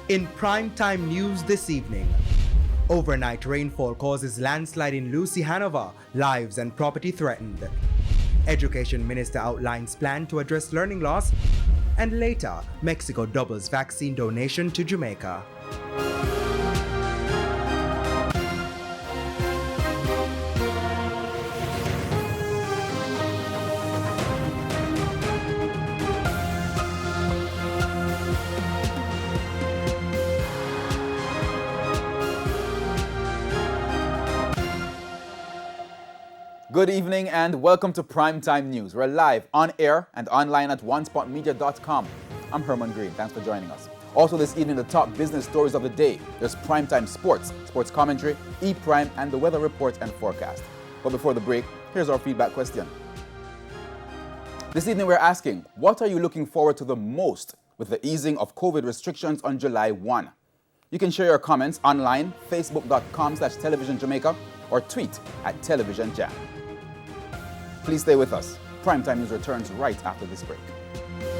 In primetime news this evening, overnight rainfall causes landslide in Lucy, Hanover, lives and property threatened. Education Minister outlines plan to address learning loss, and later, Mexico doubles vaccine donation to Jamaica. Good evening and welcome to Primetime News. We're live on air and online at onespotmedia.com. I'm Herman Green. Thanks for joining us. Also this evening, the top business stories of the day. There's Primetime Sports, sports commentary, E-Prime, and the weather report and forecast. But before the break, here's our feedback question. This evening we're asking, what are you looking forward to the most with the easing of COVID restrictions on July 1? You can share your comments online, facebook.com/televisionjamaica, or tweet at televisionjam. Please stay with us. Primetime News returns right after this break.